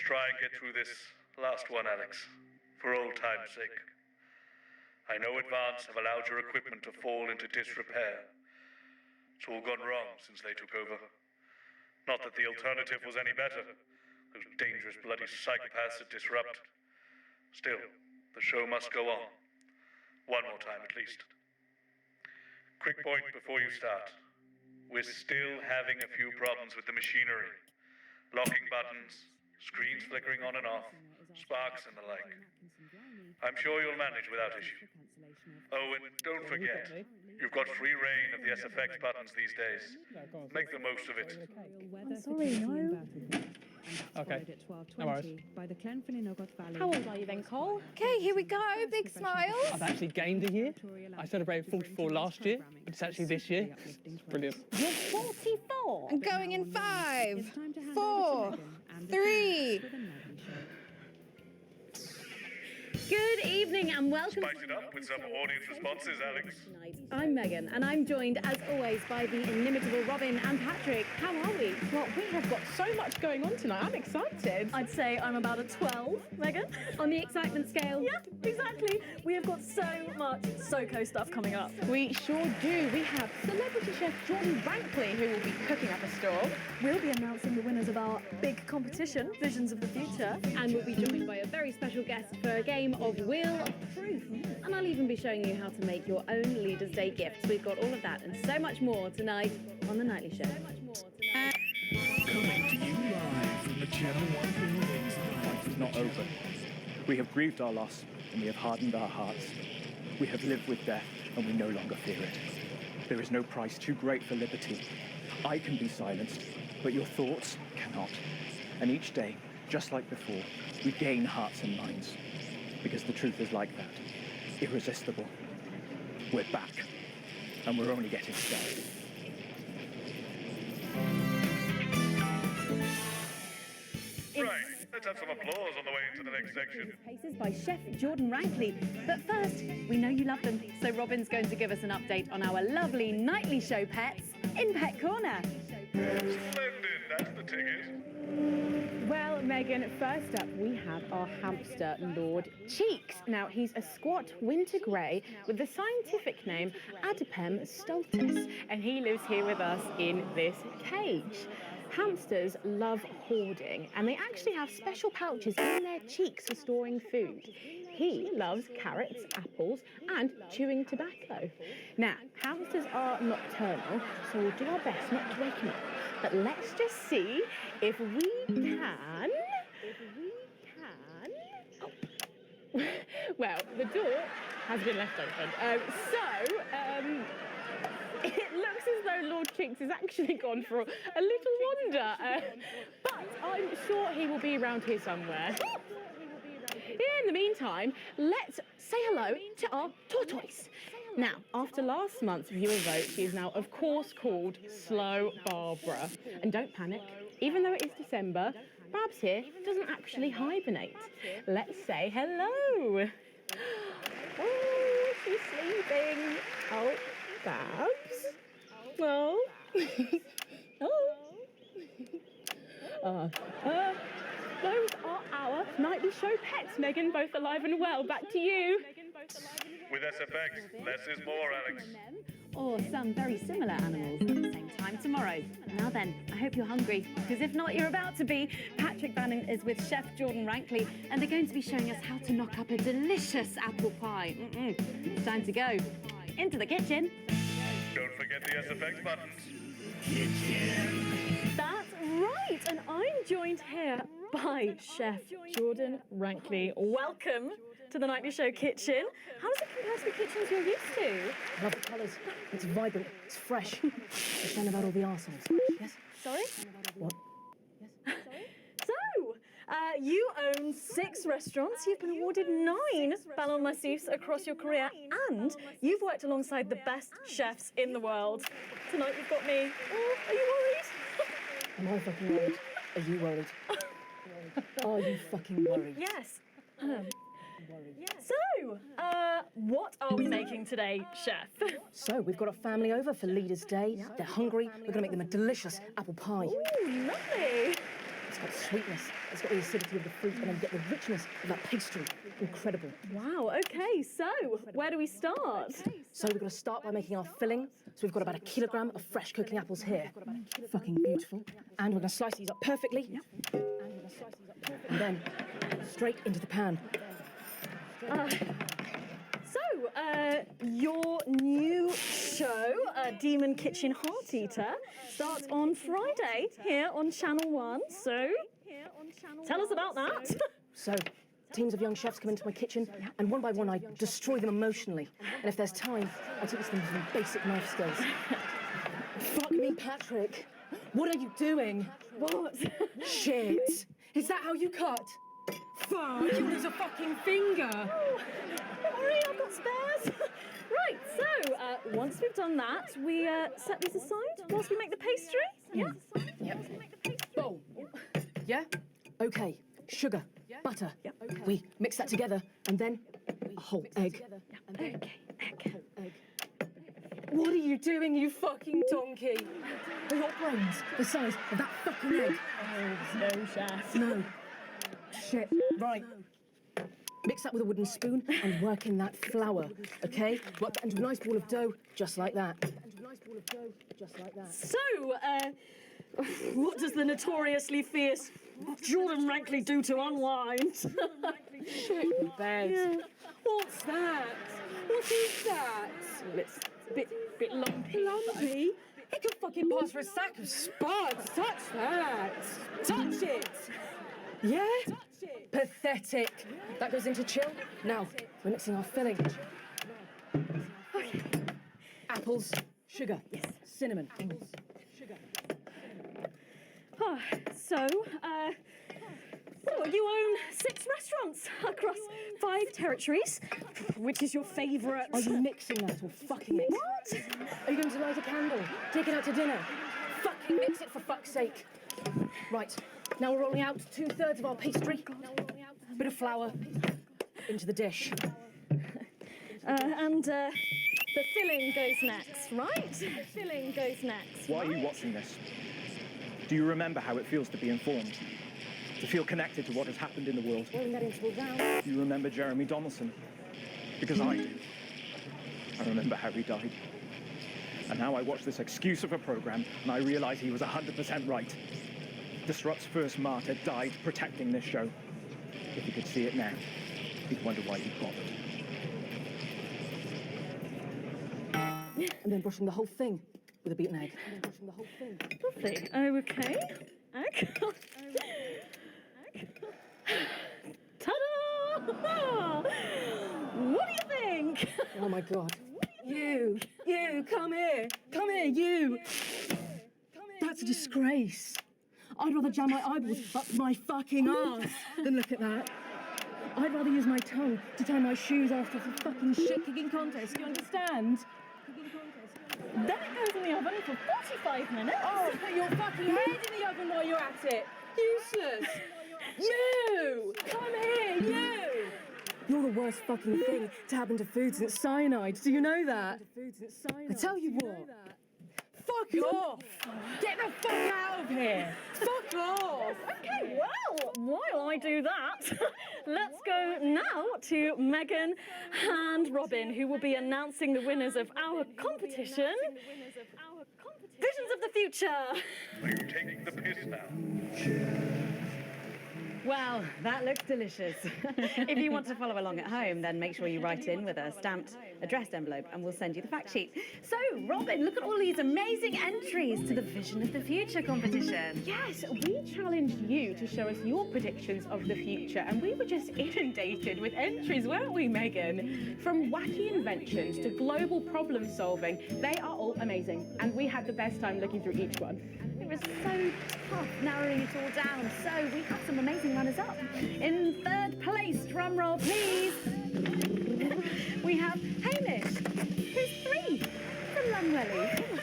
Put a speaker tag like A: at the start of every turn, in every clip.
A: try and get through this last one, Alex, for old time's sake. I know Advance have allowed your equipment to fall into disrepair. It's all gone wrong since they took over. Not that the alternative was any better. Those dangerous bloody psychopaths at Disrupt. Still, the show must go on. One more time at least. Quick point before you start. We're still having a few problems with the machinery. Locking buttons, screens flickering on and off, sparks and the like. I'm sure you'll manage without issue. Oh, and don't forget, you've got free reign of the SFX buttons these days. Make the most of it.
B: I'm sorry, no.
C: Okay, no worries.
B: How old are you then, Cole? Okay, here we go. Big smiles.
C: I've actually gained a year. I celebrated 44 last year, but it's actually this year. It's brilliant.
B: You're 44?
D: I'm going in 5, 4, 3.
B: Good evening and welcome.
A: Spice it up with some audience responses, Alex.
B: I'm Megan and I'm joined as always by the inimitable Robin and Patrick. How are we?
E: Well, we have got so much going on tonight. I'm excited.
B: I'd say I'm about a 12, Megan. On the excitement scale.
E: Yeah, exactly. We have got so much SoCo stuff coming up. We sure do. We have celebrity chef Jordan Rankley, who will be cooking up a storm.
B: We'll be announcing the winners of our big competition, Visions of the Future. And we'll be joined by a very special guest for a game of Wheel of Proof. And I'll even be showing you how to make your own Leaders' Day gifts. We've got all of that and so much more tonight on The Nightly Show.
F: Coming to you live from the Channel 1 buildings.
G: Life is not over. We have grieved our loss and we have hardened our hearts. We have lived with death and we no longer fear it. There is no price too great for liberty. I can be silenced, but your thoughts cannot. And each day, just like before, we gain hearts and minds. Because the truth is like that. Irresistible. We're back. And we're only getting started.
A: Right, let's have some applause on the way into the next section.
B: Paces by Chef Jordan Rankley. But first, we know you love them, so Robin's going to give us an update on our lovely Nightly Show pets in Pet Corner.
A: Splendid, that's the ticket.
E: Well, Megan, first up we have our hamster, Lord Cheeks. Now, he's a squat winter grey with the scientific name Adipem stultus, and he lives here with us in this cage. Hamsters love hoarding, and they actually have special pouches in their cheeks for storing food. He loves carrots, apples, and chewing tobacco. Now, hamsters are nocturnal, so we'll do our best not to wake him up. But let's just see if we can... Oh. Well, the door has been left open. It looks as though Lord Cheeks has actually gone for a little wander. But I'm sure he will be around here somewhere. In the meantime, let's say hello to our tortoise. Now, after last month's viewer vote, she is now, of course, called Slow Barbara. And don't panic, even though it is December, Babs here doesn't actually hibernate. Let's say hello. Oh, she's sleeping. Oh, Babs. Well. Those are our Nightly Show pets, Megan, both alive and well. Back to you.
A: With SFX, less is more, Alex.
B: Or some very similar animals at the same time tomorrow. Now then, I hope you're hungry, because if not, you're about to be. Patrick Bannon is with Chef Jordan Rankley, and they're going to be showing us how to knock up a delicious apple pie. It's time to go into the kitchen.
A: Don't forget the SFX buttons.
E: That's right, and I'm joined here by Chef Jordan Rankley. Welcome to the Nightly Show kitchen. How does it compare to the kitchens you're used to?
H: Love the colours. It's vibrant. It's fresh. It's shame about all the arseholes. Yes?
E: Sorry?
H: What?
E: Yes? Sorry? So, you own 6 restaurants. You've been awarded 9 Ballon Masseuse across your career, and you've worked alongside the best chefs in the world. Tonight you've got me. Oh, are you worried?
H: Am I fucking worried? Are you worried? Are you fucking worried?
E: Yes. So, what are we making today, Chef?
H: So, we've got a family over for Leaders' Day. They're hungry. We're going to make them a delicious apple pie.
E: Ooh, lovely.
H: It's got sweetness, it's got the acidity of the fruit, and then you get the richness of that pastry. Incredible.
E: Wow, okay, so where do we start?
H: So we've got to start by making our filling. So we've got about 1 kilogram of fresh cooking apples here. Fucking beautiful. And we're going to slice these up perfectly. And then straight into the pan.
E: Your new show, Demon Kitchen Heart Eater, starts on Friday here on Channel 1. So, tell us about that.
H: So, teams of young chefs come into my kitchen, and one by one I destroy them emotionally. And if there's time, I teach them some basic knife skills. Fuck me, Patrick. What are you doing?
E: What?
H: Shit. Is that how you cut? Fuck, you lose a fucking finger.
E: Sorry, I've got spares. Right, so once we've done that, we set these aside whilst we make the pastry. Yeah.
H: Bowl. Yeah? Okay. Sugar. Butter. Okay. We mix that together, and then a whole egg.
E: Okay, egg.
H: What are you doing, you fucking donkey? Are your brains the size of that fucking egg?
E: Oh, no, chef.
H: No. Shit. Right. Mix that with a wooden spoon and work in that flour, okay? Work that into a nice ball of dough, just like that.
E: So, what does the notoriously fierce Jordan Rankley do to unwind?
H: Shit in bed.
E: Yeah.
H: What's that? What is that?
E: Well, it's a bit lumpy.
H: Lumpy? It could fucking pass for a sack of spuds. Touch that. Touch it. Yeah? Pathetic. That goes into chill. Now, we're mixing our filling.
E: Okay.
H: Apples, sugar, cinnamon.
E: Oh, so, you own 6 restaurants across 5 territories. Which is your favourite?
H: Are you mixing that or fucking it?
E: What?
H: Are you going to light a candle? Take it out to dinner? Fucking mix it for fuck's sake. Right, now we're rolling out 2/3 of our pastry. Bit of flour into the dish.
E: And the filling goes next, right? The filling goes next.
G: Why are you watching this? Do you remember how it feels to be informed? To feel connected to what has happened in the world?
H: Rolling that into a round.
G: Do you remember Jeremy Donaldson? Because I do. I remember how he died. And now I watch this excuse of a program and I realize he was 100% right. Disrupt's first martyr died protecting this show. If he could see it now, he'd wonder why he bothered.
H: And then brushing the whole thing with a beaten egg.
E: Lovely. Okay. Egg. Ta-da! What do you think?
H: Oh my God. You, come here, you. That's a disgrace. I'd rather jam my eyeballs up my fucking arse than look at that. I'd rather use my tongue to tie my shoes after the fucking shit-kicking contest. You understand?
E: Then it goes in the oven for 45 minutes.
H: Oh, put your fucking head in the oven while you're at it. Useless. You! Come here, you! You're the worst fucking thing to happen to food since cyanide. Do you know that? I tell you what. Fuck off! Get the fuck out of here! Fuck off!
E: Okay, well, while I do that, let's go now to Megan and Robin, who will be announcing the winners of our competition. Visions of the Future.
A: Are you taking the piss now?
B: Well, that looks delicious. If you want to follow along at home, then make sure you write in with a stamped addressed envelope and we'll send you the fact sheet. So, Robin, look at all these amazing entries to the Vision of the Future competition.
E: Yes, we challenged you to show us your predictions of the future, and we were just inundated with entries, weren't we, Megan? From wacky inventions to global problem solving, they are all amazing, and we had the best time looking through each one.
B: It was so tough narrowing it all down, so we have some amazing runners-up. In 3rd place, drumroll please, we have Hamish, who's 3 from Lunwelly.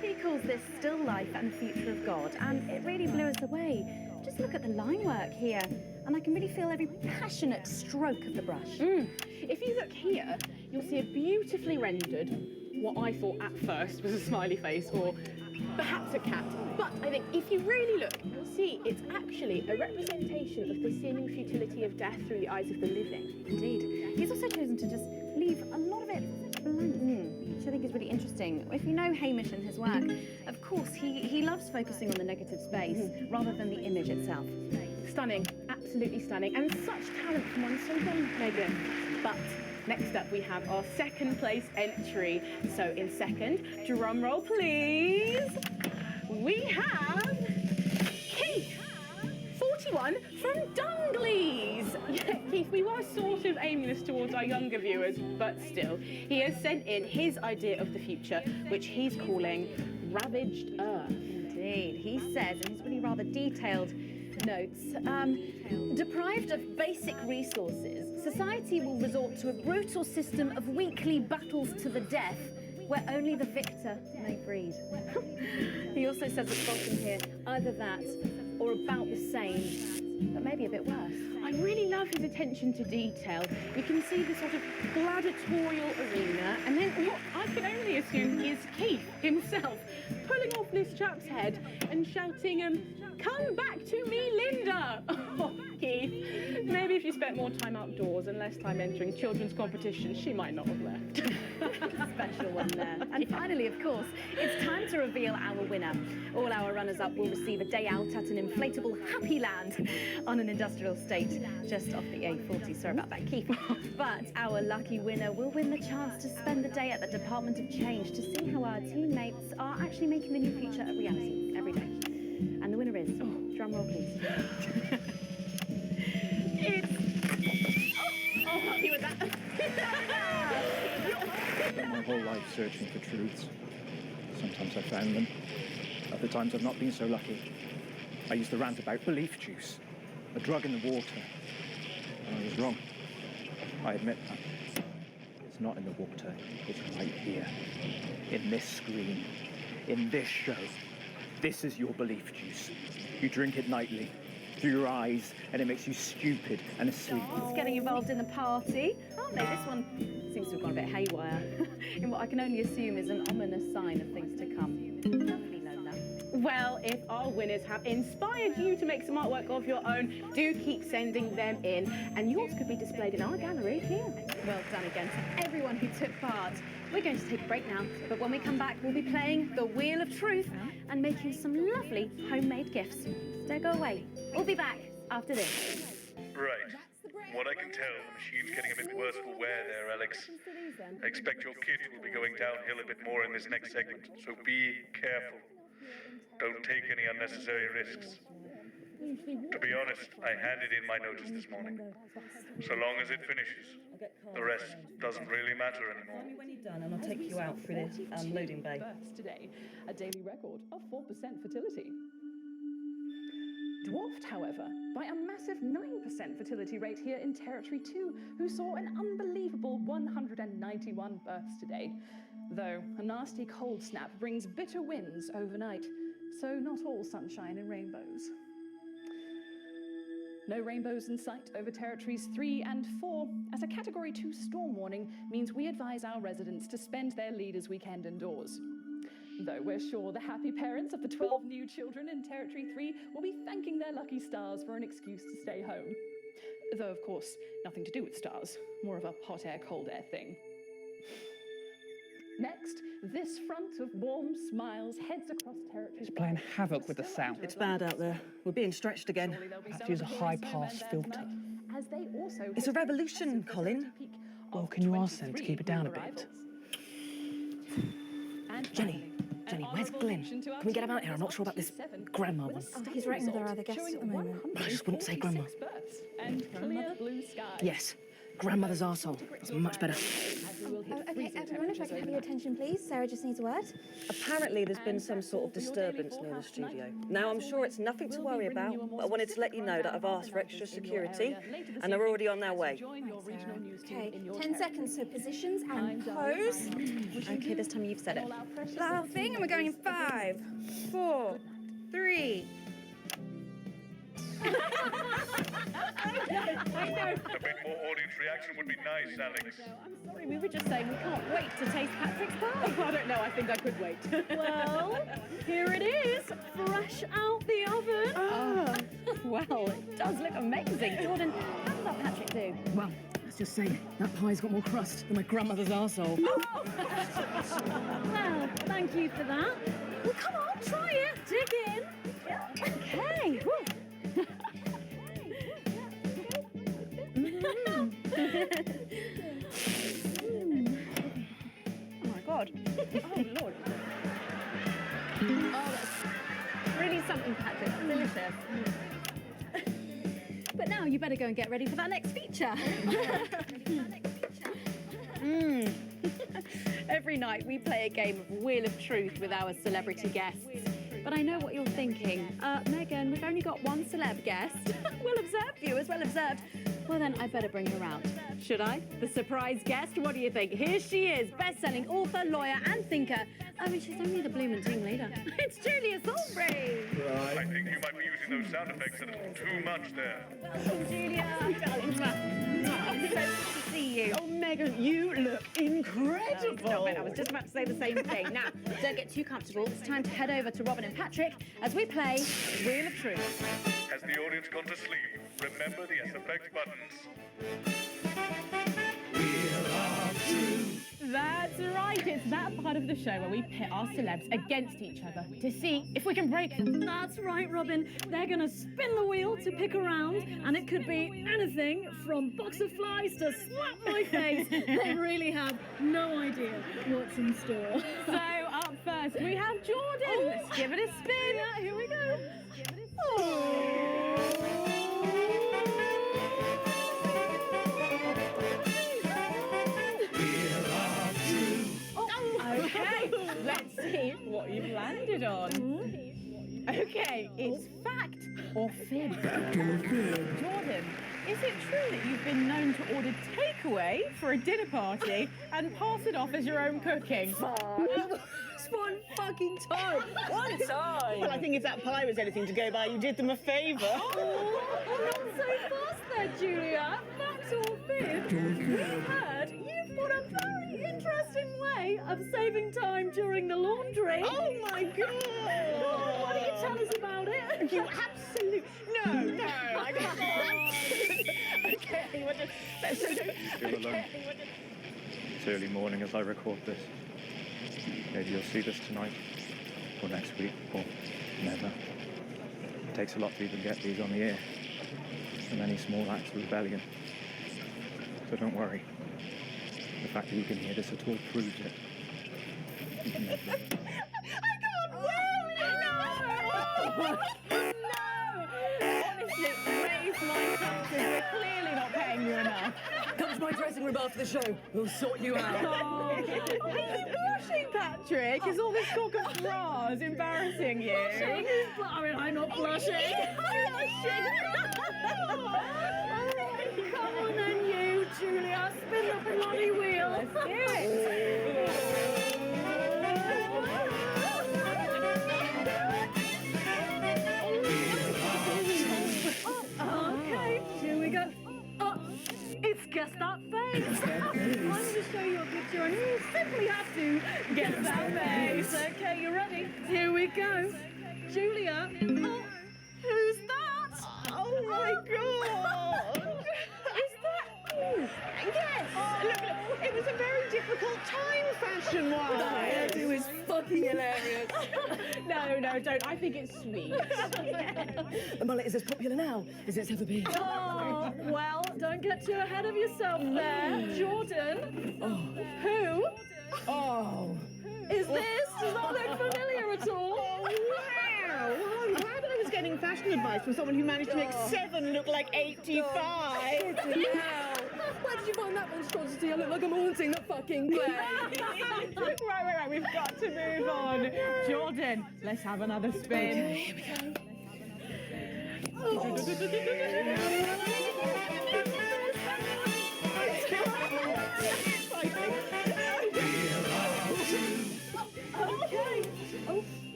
B: He calls this still life and the future of God, and it really blew us away. Just look at the line work here, and I can really feel every passionate stroke of the brush.
E: If you look here, you'll see a beautifully rendered, what I thought at first was a smiley face or perhaps a cat. But I think if you really look, you'll see, it's actually a representation of the seeming futility of death through the eyes of the living.
B: Indeed. He's also chosen to just leave a lot of it blank, which I think is really interesting. If you know Hamish and his work, of course, he loves focusing on the negative space rather than the image itself.
E: Stunning, absolutely stunning, and such talent from one so young, Megan. But next up, we have our second place entry. So in second, drum roll please, we have Keith, 41 from Dungleys. Yeah, Keith, we were sort of aiming this towards our younger viewers, but still, he has sent in his idea of the future, which he's calling Ravaged Earth.
B: Indeed. He says in his really rather detailed notes, deprived of basic resources, society will resort to a brutal system of weekly battles to the death, where only the victor may breed. He also says at the bottom here, either that or about the same, but maybe a bit worse.
E: I really love his attention to detail. You can see the sort of gladiatorial arena, and then what I can only assume is Keith himself pulling off this chap's head and shouting, "Come back to me, Linda!" Oh, Keith, maybe if you spent more time outdoors and less time entering children's competitions, she might not have left.
B: Special one there. And finally, of course, it's time to reveal our winner. All our runners-up will receive a day out at an inflatable Happy Land on an industrial estate just off the A40. Sorry about that, Keith. But our lucky winner will win the chance to spend the day at the Department of Change to see how our teammates are actually making the new future a reality every day. And the winner is, drum roll please.
E: I'll help you with that.
G: I've spent my whole life searching for truths. Sometimes I've found them. Other times I've not been so lucky. I used to rant about belief juice, a drug in the water. And I was wrong. I admit that. It's not in the water. It's right here. In this screen. In this show. This is your belief juice. You drink it nightly. Through your eyes, and it makes you stupid and asleep.
B: It's getting involved in the party, aren't they? This one seems to have gone a bit haywire in what I can only assume is an ominous sign of things to come. Lovely, Lola.
E: Well, if our winners have inspired you to make some artwork of your own, do keep sending them in, and yours could be displayed in our gallery here.
B: Well done again to everyone who took part. We're going to take a break now, but when we come back, we'll be playing the Wheel of Truth and making some lovely homemade gifts. Don't go away. We'll be back after this.
A: Right. What I can tell, the machine's getting a bit worse for wear there, Alex. I expect your kit will be going downhill a bit more in this next segment, so be careful. Don't take any unnecessary risks. To be honest, I handed in my notice this morning. So long as it finishes, the rest doesn't really matter anymore.
I: When you're done, and I'll take you out through this loading bay.
J: Births today, a daily record of 4% fertility. Dwarfed, however, by a massive 9% fertility rate here in Territory 2, who saw an unbelievable 191 births today. Though a nasty cold snap brings bitter winds overnight, so not all sunshine and rainbows. No rainbows in sight over Territories 3 and 4, as a Category 2 storm warning means we advise our residents to spend their leaders' weekend indoors. Though we're sure the happy parents of the 12 new children in Territory 3 will be thanking their lucky stars for an excuse to stay home. Though, of course, nothing to do with stars, more of a hot air, cold air thing. Next, this front of warm smiles heads across Territory.
C: It's playing havoc with the sound.
I: It's bad out there. We're being stretched again.
C: I have to use a high-pass filter.
I: It's a revolution, Colin.
C: Well, can you ask them to keep it down a bit?
I: Jenny, where's Glenn? Can we get him out here? I'm not sure about this grandma one.
D: Oh, he's right with our other guests at the moment.
I: I just wouldn't say grandma.
J: And clear blue skies.
I: Yes, grandmother's arsehole. That's much better.
D: Okay, everyone, if I can have your attention, please. Sarah just needs a word.
I: Apparently there's been some sort of disturbance near the studio. Now, I'm sure it's nothing to worry about, but I wanted to let you know that I've asked for extra security, and they're already on their way.
D: Okay, 10 seconds, so positions and pose.
B: Okay, this time you've said it.
D: Laughing, and we're going in 5, 4, 3,
E: I know.
A: A bit more audience reaction would be nice, Alex.
B: I'm sorry, we were just saying we can't wait to taste Patrick's pie.
E: I don't know, I think I could wait.
B: Well, here it is, fresh out the oven. Well, it does look amazing. Jordan, how did that Patrick do?
H: Well, let's just say that pie's got more crust than my grandmother's arsehole.
B: Well, thank you for that. Well, come on, try it. Dig in. Okay. Oh my God. Oh Lord. Oh, that's really something, Patrick. Delicious. But now you better go and get ready for that next feature. Every night we play a game of Wheel of Truth with our celebrity guests. But I know what you're thinking. Megan, we've only got one celeb guest. Well observed, viewers, well observed. Well then, I better bring her out. Should I? The surprise guest? What do you think? Here she is, best-selling author, lawyer and thinker. I mean, she's only the blooming team leader. It's Julia Thornbury.
A: I think you might be using those sound effects a little too much there.
B: Welcome, Julia. It's so good to see you.
E: Oh, Megan, you look incredible.
B: Stop it. I was just about to say the same thing. Now, don't get too comfortable. It's time to head over to Robin and Patrick as we play Wheel of Truth.
A: Has the audience gone to sleep? Remember the SFX buttons.
E: That's right, it's that part of the show where we pit our celebs against each other to see if we can break them.
B: That's right, Robin. They're going to spin the wheel to pick a round, and it could be anything from box of flies to slap my face. They really have no idea what's in store.
E: So up first, we have Jordan. Let's give it a spin.
B: Yeah, here we go.
E: Okay, let's see what you've landed on. Okay, it's fact or fib. Jordan, is it true that you've been known to order takeaway for a dinner party and pass it off as your own cooking?
H: It's one fucking time. One time.
K: Well, I think if that pie was anything to go by, you did them a favour.
B: Not so fast there, Julia. Fact or fib? We heard you've got a very interesting way of saving time during the laundry.
K: Oh my God!
B: Why don't you tell us about it?
K: You absolutely... No, I can't. Okay,
G: Still alone. It's early morning as I record this. Maybe you'll see this tonight, or next week, or never. It takes a lot to even get these on the air. So many small acts of rebellion. So don't worry. The fact that you can hear this at all proves it. You can never...
E: I can't wear it! No! Honestly, raise my taxes. We're clearly not paying you enough.
H: Come to my dressing room after the show. We'll sort you out.
E: Are you blushing, Patrick? Is all this talk of bras embarrassing you?
B: I mean, I'm not blushing. Come on then, you, Julia. Spin the bloody wheel.
E: Let's do it.
B: Okay, here we go. Oh, it's Guess That Face. I'm going to show you a picture and you simply have to guess that face. Okay, you ready? Here we go. Julia. Oh, who's that?
K: Oh my God!
B: Is that you?
K: Yes! Look, it was a very difficult time fashion-wise.
H: That hairdo is fucking hilarious.
E: No, don't. I think it's sweet.
H: The mullet is as popular now as it's ever been.
B: Oh, well, don't get too ahead of yourself there. Jordan. Who
H: Oh.
B: is this? Does that look familiar at all?
K: Wow! Well, I'm glad I was getting fashion advice from someone who managed to make 7 look like 85.
H: Where did you find that monstrosity? I look like I'm haunting the fucking place.
E: Right. We've got to move on. Jordan, let's have another spin.
H: Okay, here we go.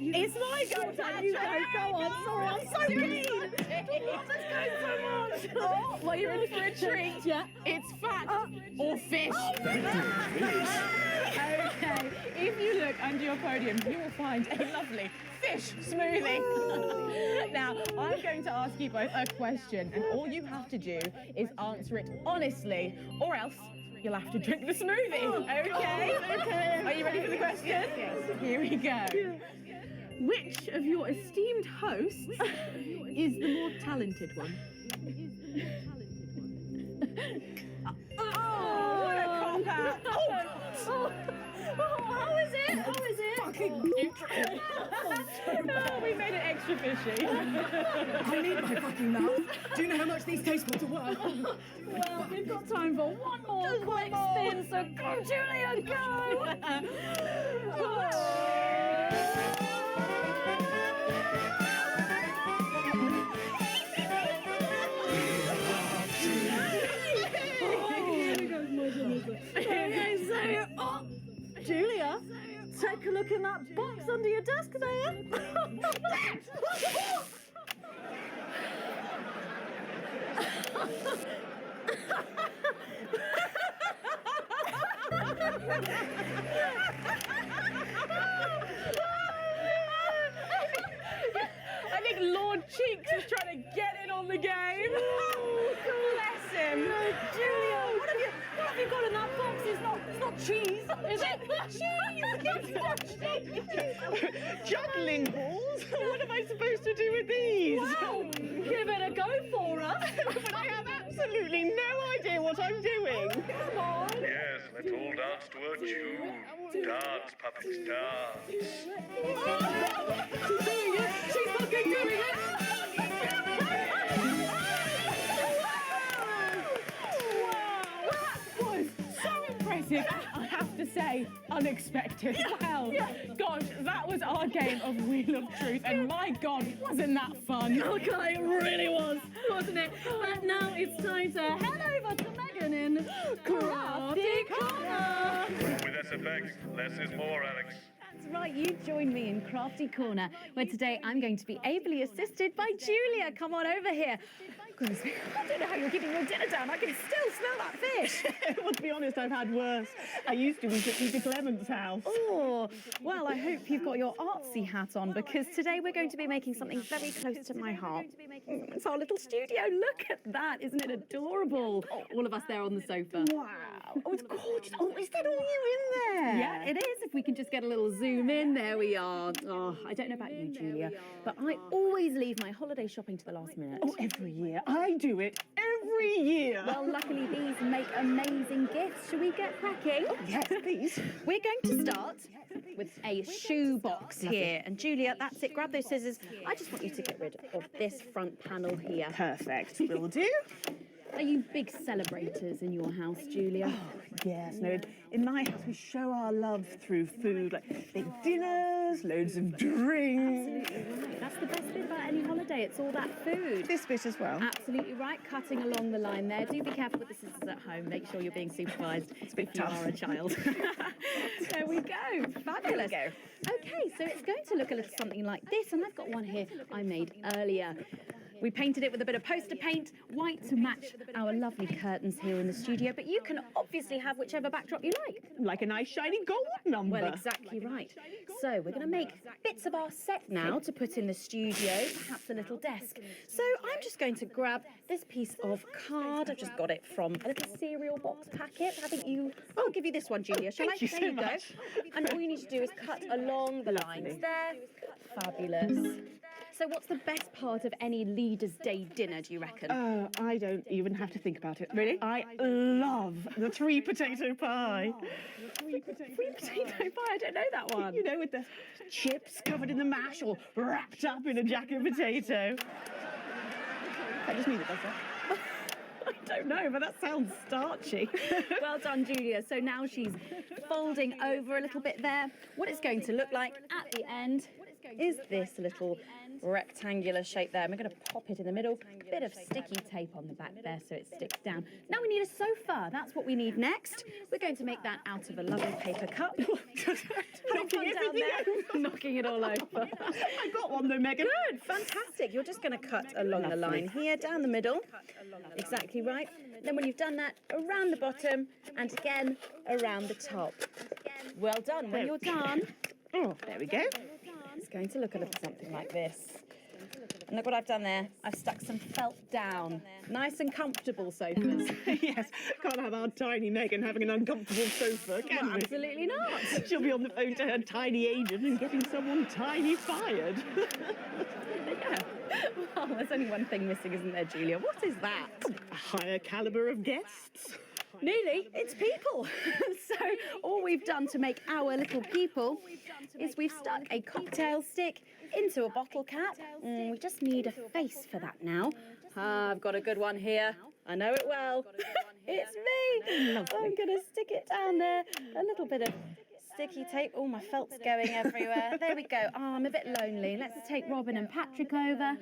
B: It's my go time. You go. Go on. Sorry, I'm so mean.
E: Well, you're in for a treat. Yeah. It's fact or fish. Okay, if you look under your podium, you will find a lovely fish smoothie. Now, I'm going to ask you both a question, and all you have to do is answer it honestly, or else you'll have to drink the smoothie. Okay? Okay. Are you ready for the question? Yes. Here we go. Which of your esteemed hosts is the more talented one? Oh, what a cop-out.
B: How is it? How is it?
H: Fucking neutral.
E: Oh, we made it extra fishy.
H: I need my fucking mouth. Do you know how much these taste buds are worth?
B: Well, we've got time for one more quick spin, so go, Julia, go!
H: Julia, take a look in that box under your desk there.
E: I think Lord Cheeks is trying to get in on the game. Bless him.
H: Julia, what have you got in that box? It's not cheese, is it? Cheese! It's not cheese!
K: Juggling balls? What am I supposed to do with these?
H: Well, give it a go for us.
K: But I have absolutely no idea what I'm doing.
H: Come on.
A: Yes, let's all dance to a tune. Dance, puppets, dance.
H: She's doing it. She's fucking doing it.
E: I have to say, unexpected. Wow. Gosh, that was our game of Wheel of Truth, and my God, wasn't that fun?
H: Okay, it really was, wasn't it? But now it's time to head over to Megan in Crafty Corner.
A: With SFX, less is more, Alex.
B: That's right, you join me in Crafty Corner, where today I'm going to be ably assisted by Julia. Come on over here. Goodness me, I don't know how you're keeping your dinner down. I can still smell that fish.
K: Well, to be honest, I've had worse. I used to eat at Peter Clement's house.
B: Oh, well, I hope you've got your artsy hat on, because today we're going to be making something very close to my heart. It's our little studio. Look at that. Isn't it adorable? All of us there on the sofa.
K: Wow. Oh, it's gorgeous. Oh, is that all you in there?
B: Yeah, it is. If we can just get a little zoom in, there we are. Oh, I don't know about you, Julia, but I always leave my holiday shopping to the last minute.
K: Oh, every year. I do it every year.
B: Well, luckily these make amazing gifts. Shall we get cracking?
K: Oh, yes, please.
B: We're going to start with a shoe box here. And Julia, that's it. Grab those scissors. I just want you to get rid of this front panel here.
K: Perfect. Will do.
B: Are you big celebrators in your house, Julia?
K: Oh, yes. No, in my house we show our love through food, like big dinners, loads of drinks.
B: Absolutely right. That's the best bit about any holiday. It's all that food.
K: This bit as well.
B: Absolutely right. Cutting along the line there. Do be careful with the scissors at home. Make sure you're being supervised if you are a child. There we go. Fabulous.
K: There we go.
B: Okay, so it's going to look a little something like this, and I've got one here I made earlier. We painted it with a bit of poster paint, white to match our lovely curtains here in the studio, but you can obviously have whichever backdrop you like.
K: Like a nice shiny gold number.
B: Well, exactly right. So we're going to make bits of our set now to put in the studio, perhaps a little desk. So I'm just going to grab this piece of card. I've just got it from a little cereal box packet. I think I'll give you this one, Julia, shall I?
K: Thank you so much.
B: And all you need to do is cut along the lines there. Fabulous. So what's the best part of any Leaders' Day dinner, do you reckon?
K: I don't even have to think about it. Really? I love the 3 potato pie.
B: Three potato pie? I don't know that one.
K: You know, with the chips covered in the mash or wrapped up in a jacket potato. I just mean it, does that?
B: I don't know, but that sounds starchy. Well done, Julia. So now she's folding over a little bit there. What it's going to look like at the end is this little rectangular shape there. And we're going to pop it in the middle. A bit of sticky tape on the back there so it sticks down. Now we need a sofa. That's what we need next. We're going to make that out of a lovely paper cup.
K: Knocking
B: down there. Knocking it all over.
K: I got one though, Megan.
B: Good, fantastic. You're just going to cut along the line here, down the middle. Exactly right. Then when you've done that, around the bottom and again around the top. Well done. When you're done,
K: Oh, there we go.
B: it's going to look a little something like this. And look what I've done there. I've stuck some felt down. Nice and comfortable sofas.
K: Yes, can't have our tiny Megan having an uncomfortable sofa, can
B: Well,
K: we?
B: absolutely not.
K: She'll be on the phone to her tiny agent and getting someone tiny fired.
B: Yeah. Well, there's only one thing missing, isn't there, Julia? What is that?
K: A higher caliber of guests.
B: Nearly, it's people. So all we've done to make our little people is we've stuck a cocktail stick into a bottle cap. We just need a face for that now. I've got a good one here. I know it well. It's me. I'm going to stick it down there. A little bit of sticky tape. Oh, my felt's going everywhere. There we go. Oh, I'm a bit lonely. Let's take Robin and Patrick over.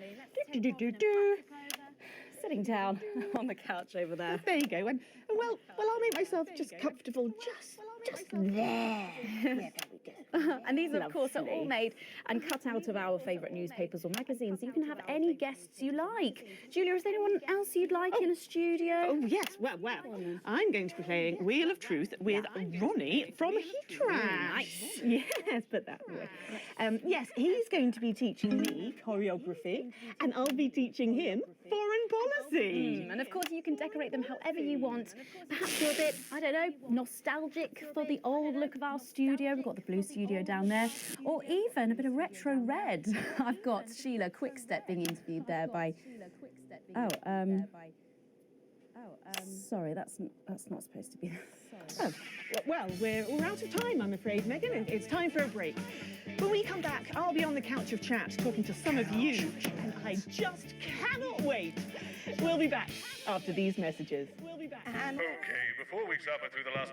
B: Sitting down on the couch over there.
K: There you go. And well, I'll make myself just comfortable just there. Yeah, there we go.
B: And these, of course, are all made and cut out of our favourite newspapers or magazines. So you can have any guests you like. Julia, is there anyone else you'd like in a studio?
K: Oh, yes. Well, I'm going to be playing Wheel of Truth with Ronnie from Heatrash.
B: Nice.
K: Yes, put that away. Yes, he's going to be teaching me choreography, and I'll be teaching him foreign policy.
B: And of course, you can decorate them however you want. Perhaps you're a bit, I don't know, nostalgic for the old look of our studio. We've got the blue studio down there. Or even a bit of retro red. I've got Sheila Quickstep being interviewed there by... Sorry, that's not supposed to be...
K: Oh, well, we're out of time, I'm afraid, Megan. It's time for a break. When we come back, I'll be on the couch of chat talking to some of you, and I just cannot wait. We'll be back after these messages. We'll be back.
A: Okay, before we suffer through the last...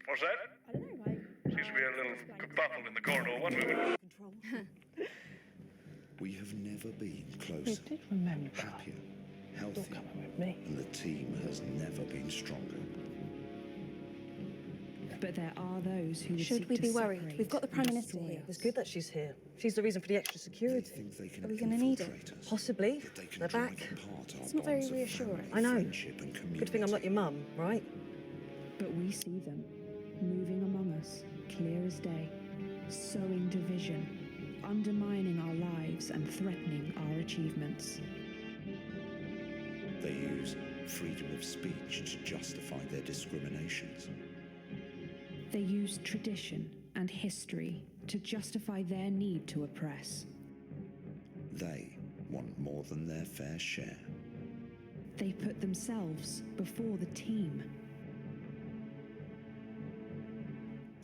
A: What's that?
B: I don't know why.
A: Seems to be a little kerfuffle in the corridor. One moment.
F: We have never been closer, happier, healthier, and the team has never been stronger.
L: But there are those who would
B: Should we be worried? We've got the Prime Minister here.
I: It's good that she's here. She's the reason for the extra security.
B: Are we going to need it?
I: Possibly. They're back.
B: It's not very reassuring.
I: I know. Good thing I'm not your mum, right?
L: But we see them, moving among us, clear as day, sowing division, undermining our lives and threatening our achievements.
F: They use freedom of speech to justify their discriminations.
L: They use tradition and history to justify their need to oppress.
F: They want more than their fair share.
L: They put themselves before the team.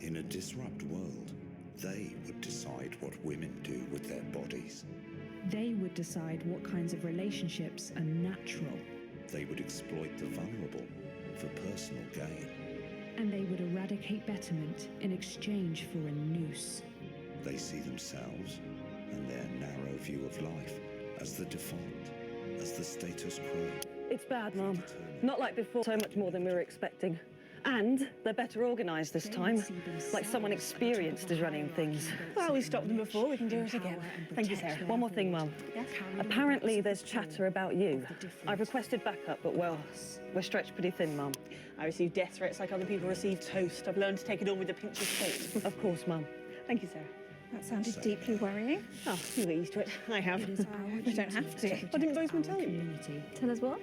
F: In a disrupt world, they would decide what women do with their bodies.
L: They would decide what kinds of relationships are natural.
F: They would exploit the vulnerable for personal gain.
L: And they would eradicate betterment in exchange for a noose.
F: They see themselves and their narrow view of life as the default, as the status quo.
I: It's bad, Mum. Not like before, so much more than we were expecting. And they're better organised this time. Like someone experienced is running things.
K: Well, we stopped them before, we can do it again. Thank you, Sarah.
I: One more thing, Mum.
K: Yes?
I: Apparently there's chatter about you. I've requested backup, but well, we're stretched pretty thin, Mum.
K: I receive death threats like other people receive toast. I've learned to take it all with a pinch of salt.
I: Of course, Mum.
K: Thank you, Sarah.
B: That sounded deeply worrying.
K: Oh, you get used to it. I have.
B: We don't have to.
K: Why didn't Bozeman tell you?
B: Tell us what?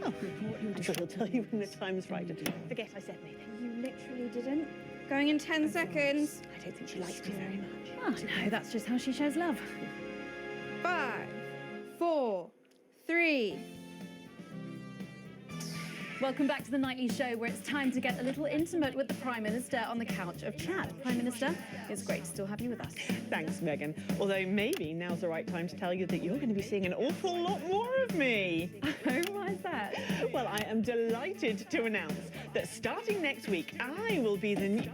K: Oh, I'm sure he'll tell you when the time's right. Forget I said anything.
B: You literally didn't? Going in 10 seconds.
K: I don't think she likes me very much.
B: Oh, no, that's just how she shows love.
D: 5, 4, 3.
B: Welcome back to the Nightly Show, where it's time to get a little intimate with the Prime Minister on the couch of chat. Prime Minister, it's great to still have you with us.
K: Thanks, Megan. Although maybe now's the right time to tell you that you're going to be seeing an awful lot more of me.
B: Oh, why is that?
K: Well, I am delighted to announce that starting next week, I will be the new...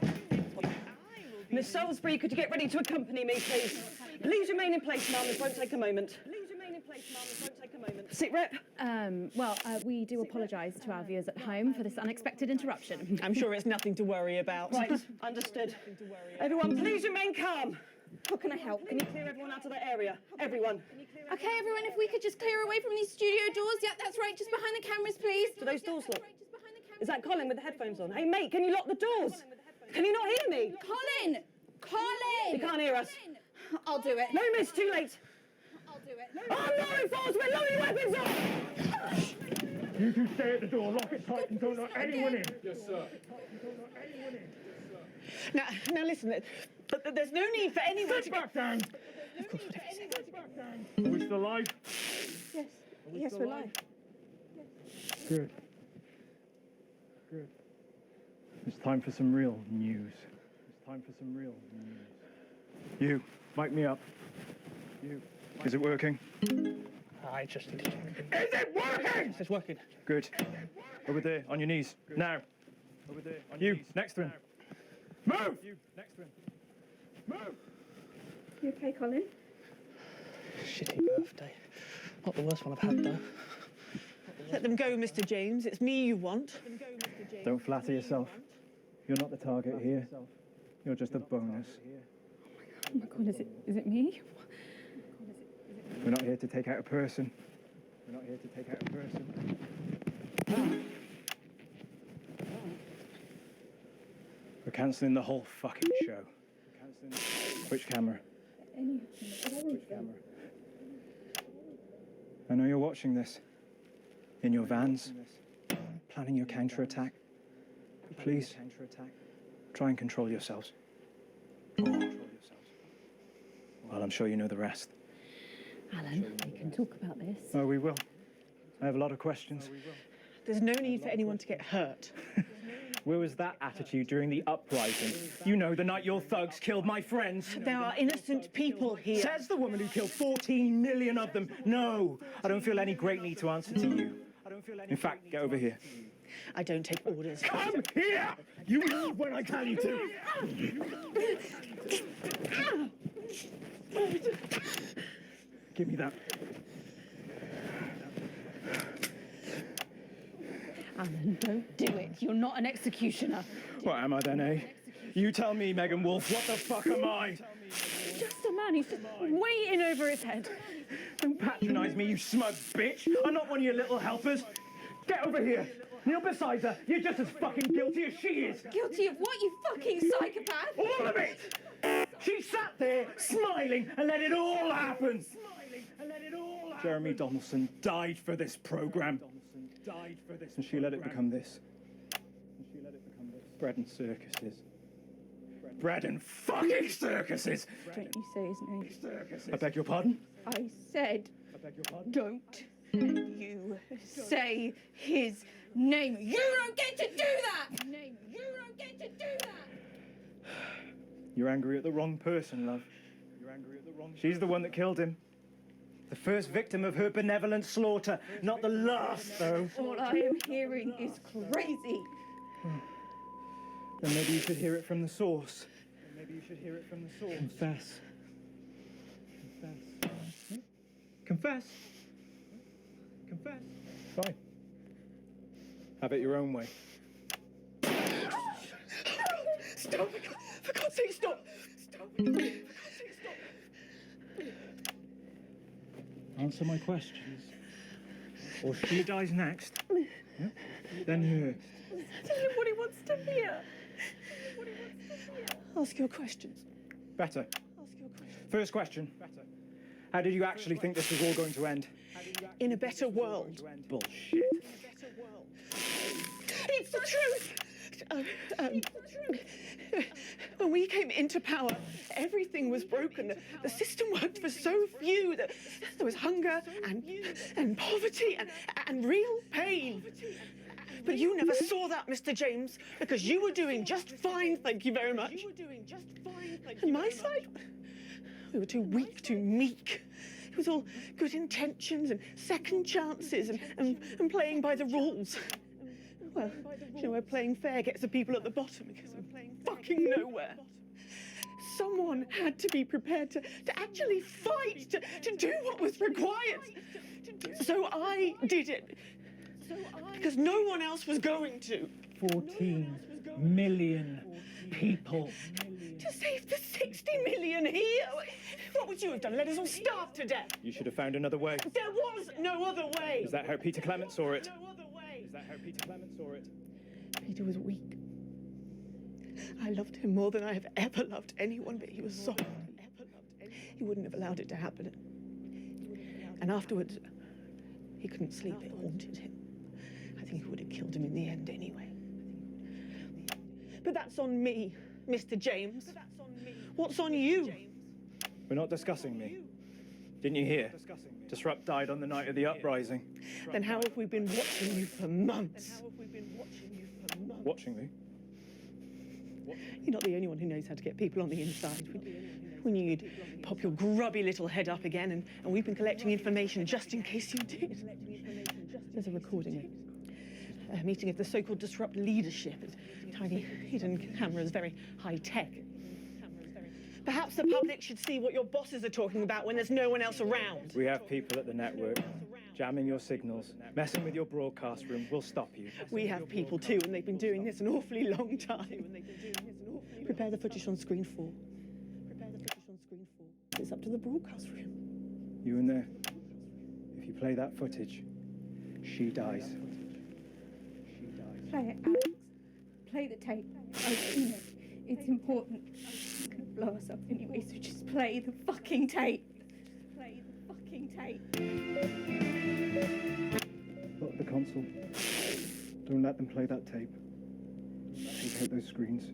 I: Miss Salisbury, could you get ready to accompany me, please? Please remain in place, ma'am. This won't take a moment. Please remain in place, ma'am. This won't take a moment. Sit rep.
E: We do apologise to our viewers at home for this unexpected interruption.
K: I'm sure it's nothing to worry about.
I: Right, understood. Everyone, please remain calm. How can I help? Can you clear everyone out of that area? Everyone.
D: Okay, everyone, if we could just clear away from these studio doors. Yeah, that's right, just behind the cameras, please.
I: Do those doors lock? Is that Colin with the headphones on? Hey, mate, can you lock the doors? Can you not hear me?
D: Colin! Colin!
I: He can't hear us.
D: I'll do it.
I: No, miss, too late.
D: I'll do it.
I: Oh, law enforcement, load your weapons up!
G: You two stay at the door, lock it tight, and don't let anyone in. Yes, sir.
K: Now listen, there's no need for anyone to
G: back down.
K: Of course, whatever you say.
G: Are we still live?
I: Yes. Yes, we're live.
G: Good. Good. It's time for some real news. It's time for some real news. You, mic me up. You. Is it working?
C: I just need to check.
G: Is it working?
C: It's working.
G: Good. Over there, on your knees. Now. Over there, on your knees. Next to him. Move! You, next to him. Move!
D: You okay, Colin?
C: Shitty birthday. Not the worst one I've had, though.
K: Let them go, Mr. James. It's me you want.
G: Don't flatter yourself. You're not the target here. You're just a bonus.
E: Oh my God, is it me?
G: We're not here to take out a person. We're not here to take out a person. We're cancelling the whole fucking show. Which camera? Which camera? I know you're watching this. In your vans. Planning your counter-attack. Please, try and control yourselves. Well, I'm sure you know the rest.
B: Alan, we can talk about this.
G: Oh, we will. I have a lot of questions.
K: There's no need for anyone to get hurt.
G: Where was that attitude during the uprising? You know, the night your thugs killed my friends.
K: There are innocent people here.
G: Says the woman who killed 14 million of them. No, I don't feel any great need to answer to you. In fact, get over here.
K: I don't take orders.
G: Come here! You leave when I tell you to. Give me that.
B: Alan, don't do it. You're not an executioner.
G: What am I then, eh? You tell me, Megan Wolf, what the fuck am I?
E: Just a man. He's just way in over his head.
G: Don't patronise me, you smug bitch. I'm not one of your little helpers. Get over here. Kneel beside her. You're just as fucking guilty as she is.
D: Guilty of what, you fucking psychopath?
G: All of it! She sat there, smiling, and let it all happen. Jeremy Donaldson died for this programme. And she let it become this. Bread and circuses. Bread and fucking circuses!
D: Don't you say his name.
G: I beg your pardon?
D: I said, don't you say his name. You don't get to do that! You don't get to do that!
G: You're angry at the wrong person, love. She's the one that killed him. The first victim of her benevolent slaughter, not the last, though.
D: All I am hearing is crazy.
G: Then maybe you should hear it from the source. Confess. Confess. Confess. Fine. Have it your own way.
K: Stop! For God's sake, stop! Stop! For God's sake, stop!
G: Answer my questions. Or she dies next. Yeah? Then her.
E: Tell him what he wants to hear.
K: Ask your questions.
G: Better.
K: Ask your questions.
G: First question. How did you actually think this was all going to end?
K: In a better world.
G: Bullshit.
K: It's the truth! When we came into power, everything was broken. The system worked for so few. There was hunger and poverty and real pain. But you never saw that, Mr. James, because you were doing just fine, thank you very much. And my side? We were too weak, too meek. It was all good intentions and second chances and playing by the rules. Well, you know where playing fair gets the people at the bottom because we're fucking nowhere. Someone had to be prepared to actually fight, to do what was required. So I did it. Because no one else was going to.
M: 14 million people.
K: To save the 60 million here? What would you have done? Let us all starve to death?
G: You should have found another way.
K: There was no other way.
G: Is that how Peter Clement saw it?
K: No other way.
G: Is that how Peter Clement saw it?
K: Peter was weak. I loved him more than I have ever loved anyone, but he was soft. He wouldn't have allowed it to happen. And afterwards, he couldn't sleep. It haunted him. I think he would have killed him in the end anyway. But that's on me, Mr. James. What's on you?
G: We're not discussing me. Didn't you hear? Disrupt died on the night of the uprising.
K: Then how have we been watching you for months?
G: Watching me?
K: You're not the only one who knows how to get people on the inside. We knew you'd pop your grubby little head up again, and we've been collecting information just in case you did. There's a recording. A meeting of the so-called Disrupt leadership. Tiny hidden cameras, very high-tech. Perhaps the public should see what your bosses are talking about when there's no one else around.
G: We have people at the network jamming your signals, messing with your broadcast room. We'll stop you.
K: We have people too, and they've been doing this an awfully long time. Prepare the footage on screen 4. It's up to the broadcast room.
G: You in there? If you play that footage, she dies.
D: Play it, Alex. Play the tape. I've seen it. It's important. It's gonna blow us up anyway, so just play the fucking tape. Play the fucking tape.
G: Lock the console. Don't let them play that tape. Take out those screens.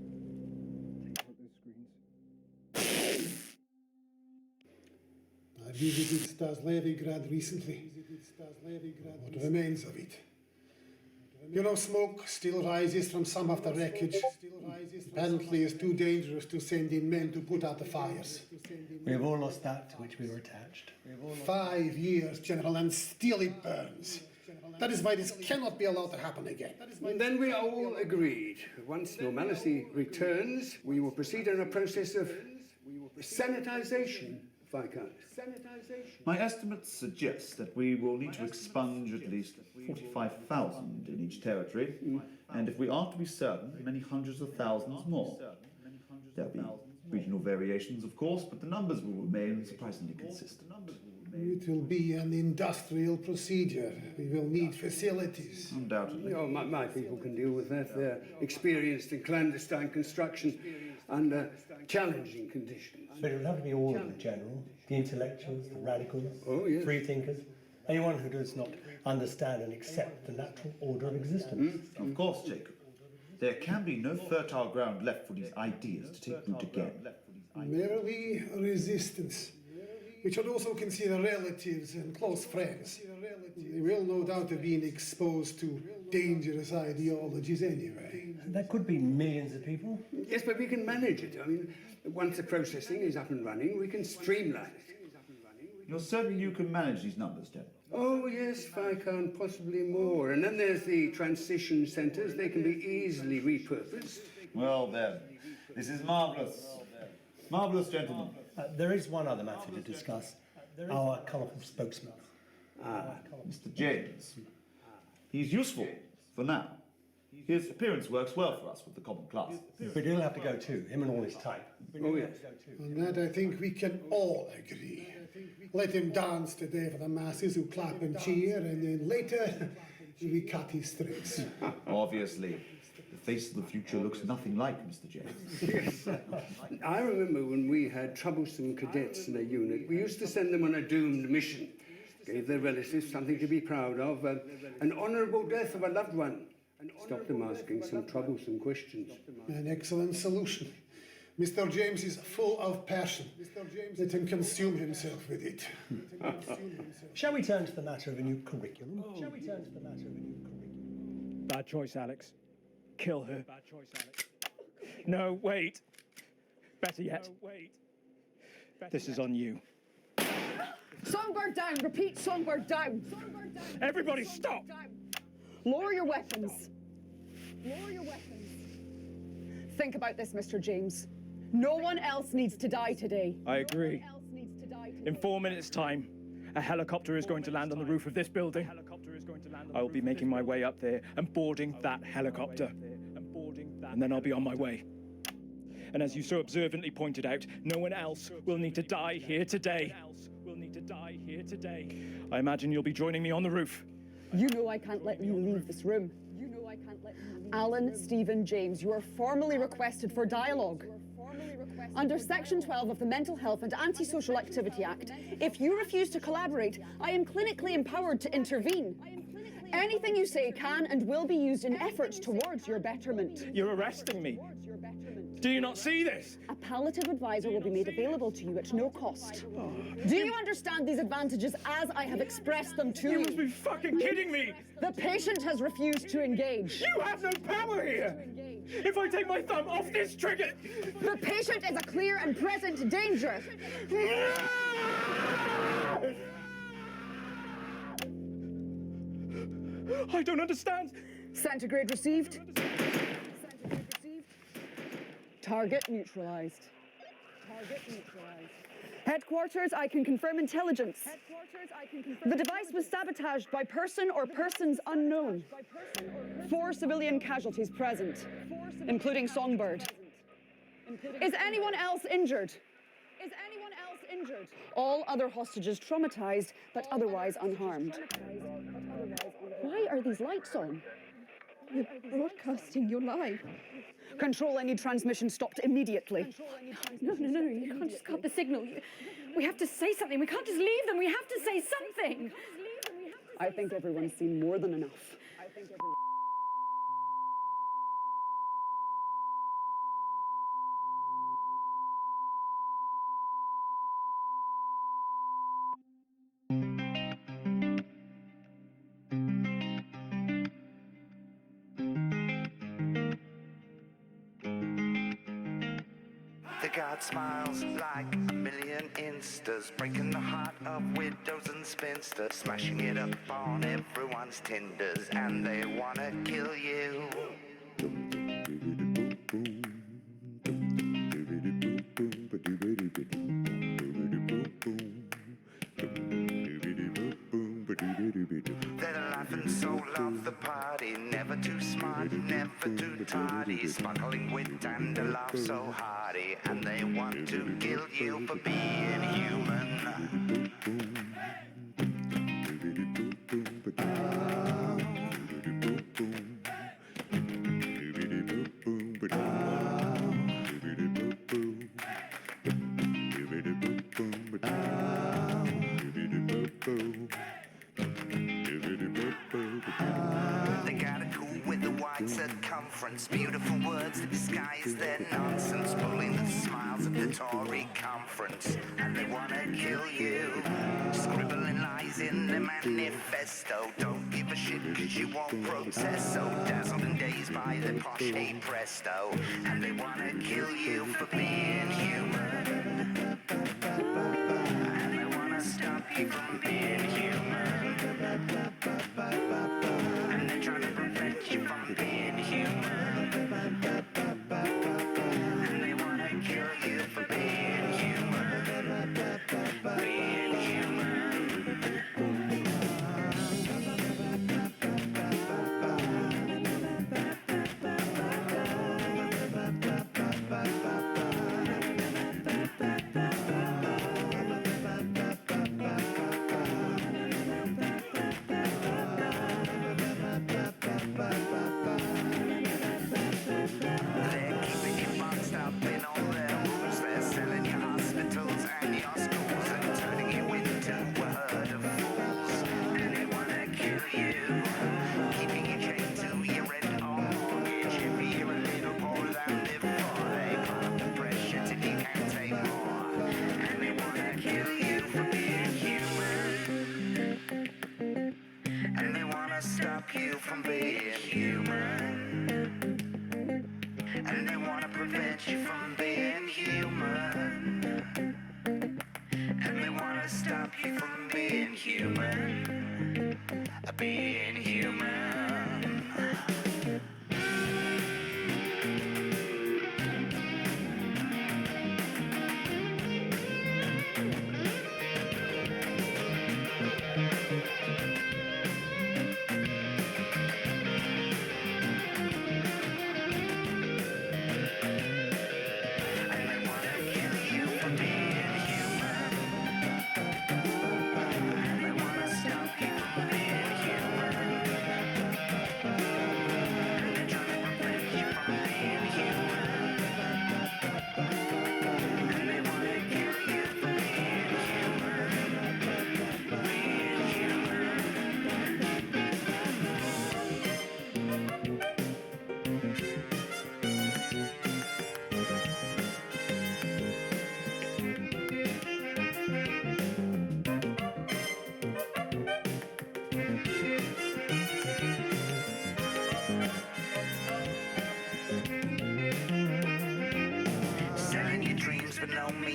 N: I visited Stas Leningrad recently. What remains of it? You know, smoke still rises from some of the wreckage. Apparently it's too dangerous to send in men to put out the fires.
O: We have all lost that to which we were attached.
N: 5 years, General, and still it burns. That is why this cannot be allowed to happen again.
P: Then we are all agreed. Once normality returns, we will proceed in a process of sanitization, Viscount.
Q: My estimates suggest that we will need to expunge at least 45,000 in each territory, and if we are to be certain, many hundreds of thousands more. There'll be regional variations, of course, but the numbers will remain surprisingly consistent.
N: It will be an industrial procedure. We will need facilities.
Q: Undoubtedly.
P: Oh, my people can deal with that. They're experienced in clandestine construction under challenging conditions.
O: But it will have to be all of them, General. The intellectuals, the radicals, free thinkers, anyone who does not understand and accept the natural order of existence.
Q: Of course, Jacob. There can be no fertile ground left for these ideas to take root again.
N: Merely resistance. We should also consider relatives and close friends. They will no doubt have been exposed to dangerous ideologies anyway.
O: That could be millions of people.
P: Yes, but we can manage it. I mean, once the processing is up and running, we can streamline it.
Q: You're certain you can manage these numbers, General?
P: Oh, yes, Viscount, possibly more. And then there's the transition centres. They can be easily repurposed.
Q: Well, then, this is marvellous. Marvellous, gentlemen.
O: There is one other matter to discuss. Our colourful spokesman.
Q: Mr. James. He's useful, for now. His appearance works well for us with the common class.
O: But he'll have to go too, him and all his type.
P: Oh, yes.
N: On that, I think we can all agree. Let him dance today for the masses who clap and cheer, and then later we cut his strings.
Q: Obviously. The face of the future looks nothing like Mr. James.
P: Yes. I remember when we had troublesome cadets in a unit, we used to send them on a doomed mission. Gave their relatives something to be proud of, an honourable death of a loved one. Stopped them asking some troublesome questions.
N: An excellent solution. Mr. James is full of passion. Let him consume himself with it.
O: Shall we turn to the matter of a new curriculum?
G: Bad choice, Alex. Kill her. Bad choice, Alex. No, wait. Better yet. This is on you.
H: Songbird down! Repeat, songbird down!
G: Everybody stop!
H: Lower your weapons. Lower your weapons. Think about this, Mr. James. No one else needs to die today.
G: I agree. In 4 minutes' time, a helicopter is going to land on the roof of this building. I will be making my way up there and boarding that helicopter. And then I'll be on my way. And as you so observantly pointed out, no one else will need to die here today. I imagine you'll be joining me on the roof.
H: You know I can't let you leave this room. Alan Stephen James, you are formally requested for dialogue. Under Section 12 of the Mental Health and Antisocial Activity Act, if you refuse to collaborate, I am clinically empowered to intervene. Anything you say can and will be used in efforts towards your betterment.
G: You're arresting me. Do you not see this?
H: A palliative advisor will be made available to you at no cost. Do you understand these advantages as I have expressed them to you?
G: You must be fucking kidding me!
H: The patient has refused to engage.
G: You have no power here! If I take my thumb off this trigger...
H: The patient is a clear and present danger.
G: I don't understand.
H: Centigrade received. Target neutralized. Headquarters, I can confirm intelligence. The device was sabotaged by person or persons unknown. 4 civilian casualties present, including Songbird. Is anyone else injured? All other hostages traumatized, but otherwise unharmed. Why are these lights on?
D: You're broadcasting your live.
H: Control, any transmission stopped immediately.
B: No, you can't just cut the signal. We have to say something. We can't just leave them. We have to say something.
H: I think everyone's seen more than enough.
R: The guard smiles like a million instas, breaking the heart of widows and spinsters, smashing it up on everyone's tinders, and they wanna kill you. They're the life and soul of the party, never too smart, never too tardy, sparkling wit and a laugh so hearty, and they want to kill you for being human. They got a cool with the wide circumference, beautiful words that disguise their nonsense, pulling the smiles of the Tory conference, and they wanna kill you, scribbling lies in their manifesto. Don't give a shit cause you won't protest, so dazzled and dazed by their posh hey presto, and they wanna kill you for being human, and they wanna stop you from being human. And they're trying to prevent you from being human. And they want to kill you for being human. Being human.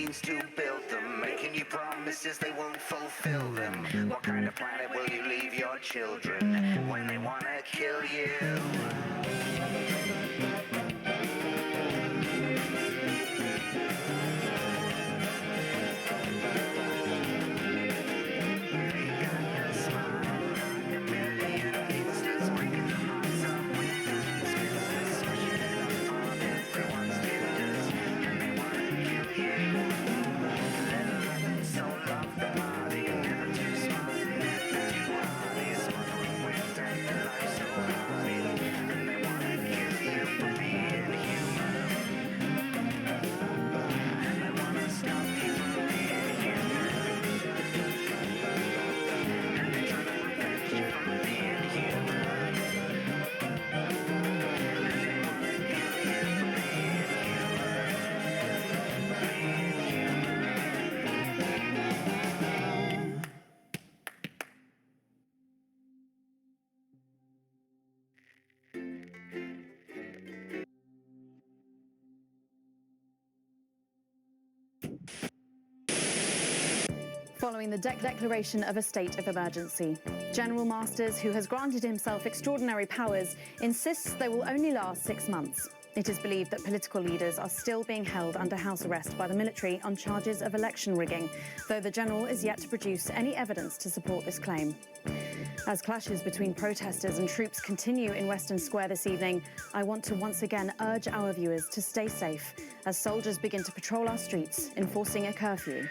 R: means to build them, making you promises they won't fulfill them. What kind of planet will you leave your children when they want to kill you?
B: Following the declaration of a state of emergency, General Masters, who has granted himself extraordinary powers, insists they will only last 6 months. It is believed that political leaders are still being held under house arrest by the military on charges of election rigging, though the general is yet to produce any evidence to support this claim. As clashes between protesters and troops continue in Western Square this evening, I want to once again urge our viewers to stay safe as soldiers begin to patrol our streets, enforcing a curfew.